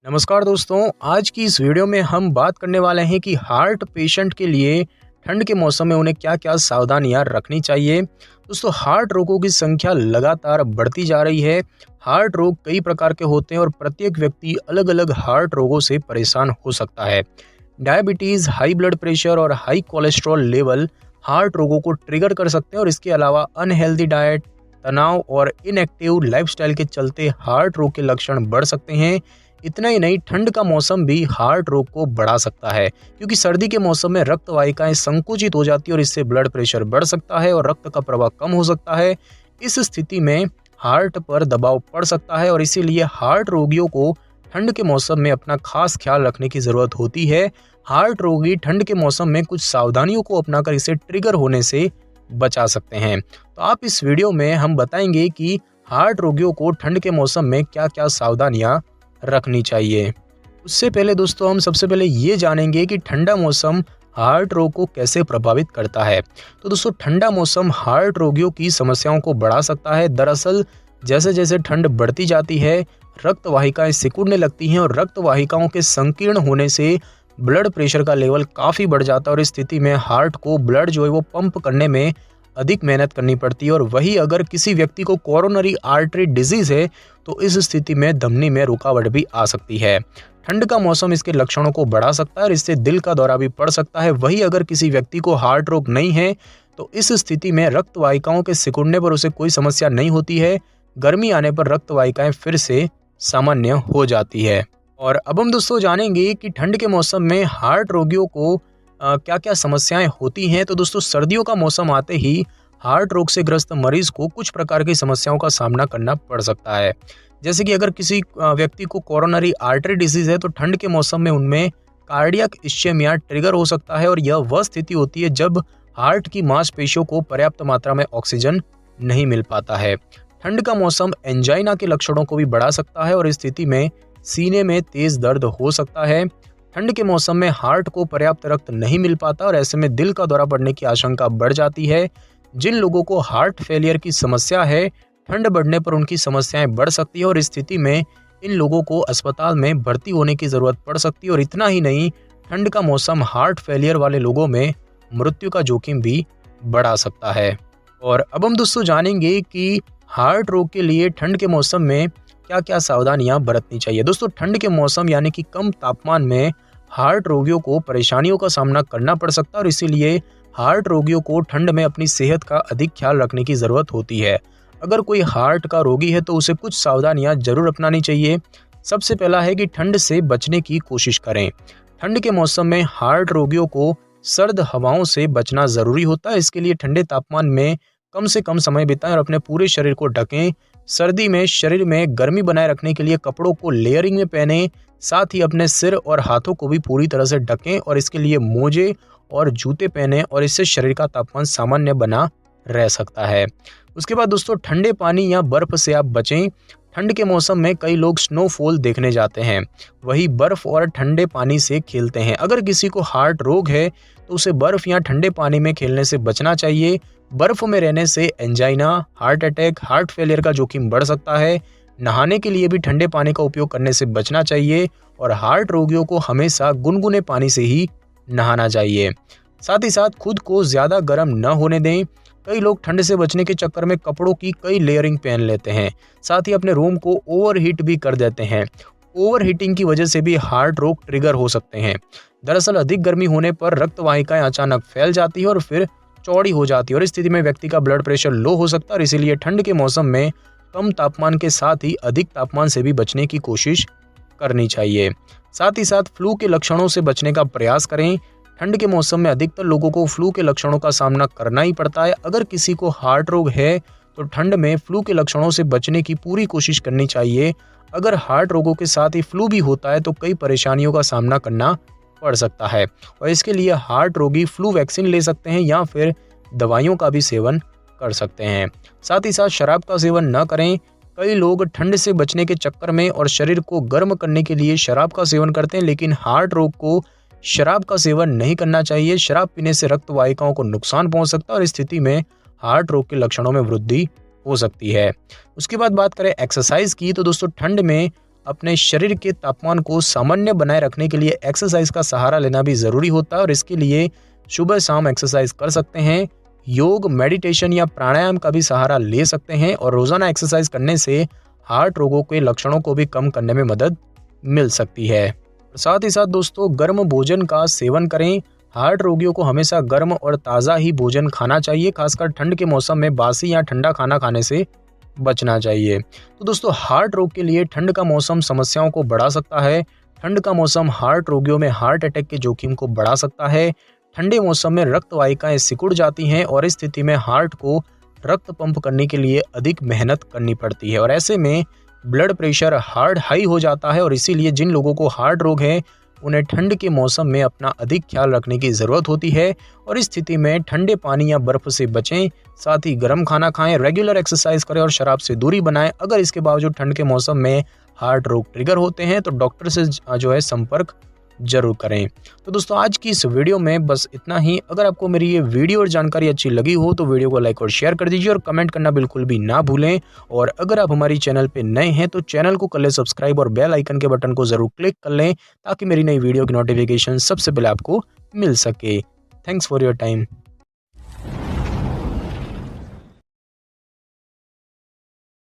नमस्कार दोस्तों, आज की इस वीडियो में हम बात करने वाले हैं कि हार्ट पेशेंट के लिए ठंड के मौसम में उन्हें क्या-क्या सावधानियां रखनी चाहिए। दोस्तों, हार्ट रोगों की संख्या लगातार बढ़ती जा रही है। हार्ट रोग कई प्रकार के होते हैं और प्रत्येक व्यक्ति अलग-अलग हार्ट रोगों से परेशान हो सकता है। डायबिटीज़, हाई ब्लड प्रेशर और हाई कोलेस्ट्रॉल लेवल हार्ट रोगों को ट्रिगर कर सकते हैं और इसके अलावा अनहेल्दी डाइट, तनाव और इनएक्टिव लाइफस्टाइल के चलते हार्ट रोग के लक्षण बढ़ सकते हैं। इतना ही नहीं, ठंड का मौसम भी हार्ट रोग को बढ़ा सकता है, क्योंकि सर्दी के मौसम में रक्त वाहिकाएं संकुचित हो जाती है और इससे ब्लड प्रेशर बढ़ सकता है और रक्त का प्रवाह कम हो सकता है। इस स्थिति में हार्ट पर दबाव पड़ सकता है और इसीलिए हार्ट रोगियों को ठंड के मौसम में अपना खास ख्याल रखने की ज़रूरत होती है। हार्ट रोगी ठंड के मौसम में कुछ सावधानियों को अपनाकर इसे ट्रिगर होने से बचा सकते हैं। तो आप इस वीडियो में हम बताएंगे कि हार्ट रोगियों को ठंड के मौसम में क्या-क्या सावधानियां रखनी चाहिए। उससे पहले दोस्तों, हम सबसे पहले ये जानेंगे कि ठंडा मौसम हार्ट रोग को कैसे प्रभावित करता है। तो दोस्तों, ठंडा मौसम हार्ट रोगियों की समस्याओं को बढ़ा सकता है। दरअसल जैसे जैसे ठंड बढ़ती जाती है, रक्त वाहिकाएं सिकुड़ने लगती हैं और रक्त वाहिकाओं के संकीर्ण होने से ब्लड प्रेशर का लेवल काफ़ी बढ़ जाता है और इस स्थिति में हार्ट को ब्लड जो है वो पंप करने में अधिक मेहनत करनी पड़ती है। और वही अगर किसी व्यक्ति को कोरोनरी आर्टरी डिजीज़ है तो इस स्थिति में धमनी में रुकावट भी आ सकती है। ठंड का मौसम इसके लक्षणों को बढ़ा सकता है और इससे दिल का दौरा भी पड़ सकता है। वही अगर किसी व्यक्ति को हार्ट रोग नहीं है तो इस स्थिति में रक्त वाहिकाओं के सिकुड़ने पर उसे कोई समस्या नहीं होती है। गर्मी आने पर रक्त वाहिकाएं फिर से सामान्य हो जाती है। और अब हम दोस्तों जानेंगे कि ठंड के मौसम में हार्ट रोगियों को क्या-क्या समस्याएं होती हैं। तो दोस्तों, सर्दियों का मौसम आते ही हार्ट रोग से ग्रस्त मरीज को कुछ प्रकार की समस्याओं का सामना करना पड़ सकता है। जैसे कि अगर किसी व्यक्ति को कोरोनरी आर्टरी डिजीज़ है तो ठंड के मौसम में उनमें कार्डियक इश्चेमिया ट्रिगर हो सकता है और यह वह स्थिति होती है जब हार्ट की मांसपेशियों को पर्याप्त मात्रा में ऑक्सीजन नहीं मिल पाता है। ठंड का मौसम एंजाइना के लक्षणों को भी बढ़ा सकता है और इस स्थिति में सीने में तेज दर्द हो सकता है। ठंड के मौसम में हार्ट को पर्याप्त रक्त नहीं मिल पाता और ऐसे में दिल का दौरा पड़ने की आशंका बढ़ जाती है। जिन लोगों को हार्ट फेलियर की समस्या है, ठंड बढ़ने पर उनकी समस्याएं बढ़ सकती है और इस स्थिति में इन लोगों को अस्पताल में भर्ती होने की ज़रूरत पड़ सकती है। और इतना ही नहीं, ठंड का मौसम हार्ट फेलियर वाले लोगों में मृत्यु का जोखिम भी बढ़ा सकता है। और अब हम दोस्तों जानेंगे कि हार्ट रोग के लिए ठंड के मौसम में क्या-क्या सावधानियां बरतनी चाहिए। दोस्तों, ठंड के मौसम यानी कि कम तापमान में हार्ट रोगियों को परेशानियों का सामना करना पड़ सकता है और इसीलिए हार्ट रोगियों को ठंड में अपनी सेहत का अधिक ख्याल रखने की ज़रूरत होती है। अगर कोई हार्ट का रोगी है तो उसे कुछ सावधानियां जरूर अपनानी चाहिए। सबसे पहला है कि ठंड से बचने की कोशिश करें। ठंड के मौसम में हार्ट रोगियों को सर्द हवाओं से बचना ज़रूरी होता है। इसके लिए ठंडे तापमान में कम से कम समय बिताएं और अपने पूरे शरीर को ढकें। सर्दी में शरीर में गर्मी बनाए रखने के लिए कपड़ों को लेयरिंग में पहनें। साथ ही अपने सिर और हाथों को भी पूरी तरह से ढकें और इसके लिए मोजे और जूते पहनें और इससे शरीर का तापमान सामान्य बना रह सकता है। उसके बाद दोस्तों, ठंडे पानी या बर्फ़ से आप बचें। ठंड के मौसम में कई लोग स्नोफॉल देखने जाते हैं, वही बर्फ़ और ठंडे पानी से खेलते हैं। अगर किसी को हार्ट रोग है तो उसे बर्फ़ या ठंडे पानी में खेलने से बचना चाहिए। बर्फ़ में रहने से angina, heart attack, heart failure का जोखिम बढ़ सकता है। नहाने के लिए भी ठंडे पानी का उपयोग करने से बचना चाहिए और हार्ट रोगियों को हमेशा गुनगुने पानी से ही नहाना चाहिए। साथ ही साथ खुद को ज़्यादा गर्म न होने दें। कई लोग ठंड से बचने के चक्कर में कपड़ों की कई लेयरिंग पहन लेते हैं, साथ ही अपने रूम को ओवरहीट भी कर देते हैं। ओवरहीटिंग की वजह से भी हार्ट रोग ट्रिगर हो सकते हैं। दरअसल अधिक गर्मी होने पर रक्त वाहिकाएं अचानक फैल जाती है और फिर चौड़ी हो जाती है और इस स्थिति में व्यक्ति का ब्लड प्रेशर लो हो सकता है और इसीलिए ठंड के मौसम में कम तापमान के साथ ही अधिक तापमान से भी बचने की कोशिश करनी चाहिए। साथ ही साथ फ्लू के लक्षणों से बचने का प्रयास करें। ठंड के मौसम में अधिकतर लोगों को फ्लू के लक्षणों का सामना करना ही पड़ता है। अगर किसी को हार्ट रोग है तो ठंड में फ्लू के लक्षणों से बचने की पूरी कोशिश करनी चाहिए। अगर हार्ट रोगों के साथ ही फ्लू भी होता है तो कई परेशानियों का सामना करना पड़ सकता है और इसके लिए हार्ट रोगी फ्लू वैक्सीन ले सकते हैं या फिर दवाइयों का भी सेवन कर सकते हैं। साथ ही साथ शराब का सेवन न करें। कई लोग ठंड से बचने के चक्कर में और शरीर को गर्म करने के लिए शराब का सेवन करते हैं, लेकिन हार्ट रोग को शराब का सेवन नहीं करना चाहिए। शराब पीने से रक्त वाहिकाओं को नुकसान पहुंच सकता है और इस स्थिति में हार्ट रोग के लक्षणों में वृद्धि हो सकती है। उसके बाद बात करें एक्सरसाइज की, तो दोस्तों ठंड में अपने शरीर के तापमान को सामान्य बनाए रखने के लिए एक्सरसाइज का सहारा लेना भी ज़रूरी होता है और इसके लिए सुबह शाम एक्सरसाइज कर सकते हैं। योग, मेडिटेशन या प्राणायाम का भी सहारा ले सकते हैं और रोज़ाना एक्सरसाइज करने से हार्ट रोगों के लक्षणों को भी कम करने में मदद मिल सकती है। साथ ही साथ दोस्तों, गर्म भोजन का सेवन करें। हार्ट रोगियों को हमेशा गर्म और ताज़ा ही भोजन खाना चाहिए। खासकर ठंड के मौसम में बासी या ठंडा खाना खाने से बचना चाहिए। तो दोस्तों, हार्ट रोग के लिए ठंड का मौसम समस्याओं को बढ़ा सकता है। ठंड का मौसम हार्ट रोगियों में हार्ट अटैक के जोखिम को बढ़ा सकता है। ठंडे मौसम में रक्त वाहिकाएं सिकुड़ जाती हैं और इस स्थिति में हार्ट को रक्त पंप करने के लिए अधिक मेहनत करनी पड़ती है और ऐसे में ब्लड प्रेशर हार्ट हाई हो जाता है और इसीलिए जिन लोगों को हार्ट रोग है उन्हें ठंड के मौसम में अपना अधिक ख्याल रखने की ज़रूरत होती है और इस स्थिति में ठंडे पानी या बर्फ़ से बचें। साथ ही गर्म खाना खाएं, रेगुलर एक्सरसाइज करें और शराब से दूरी बनाएं। अगर इसके बावजूद ठंड के मौसम में हार्ट रोग ट्रिगर होते हैं तो डॉक्टर से जो है संपर्क जरूर करें। तो दोस्तों, आज की इस वीडियो में बस इतना ही। अगर आपको मेरी ये वीडियो और जानकारी अच्छी लगी हो तो वीडियो को लाइक और शेयर कर दीजिए और कमेंट करना बिल्कुल भी ना भूलें। और अगर आप हमारी चैनल पे नए हैं तो चैनल को कर लें सब्सक्राइब और बेल आइकन के बटन को जरूर क्लिक कर लें ताकि मेरी नई वीडियो की नोटिफिकेशन सबसे पहले आपको मिल सके। Thanks for your time.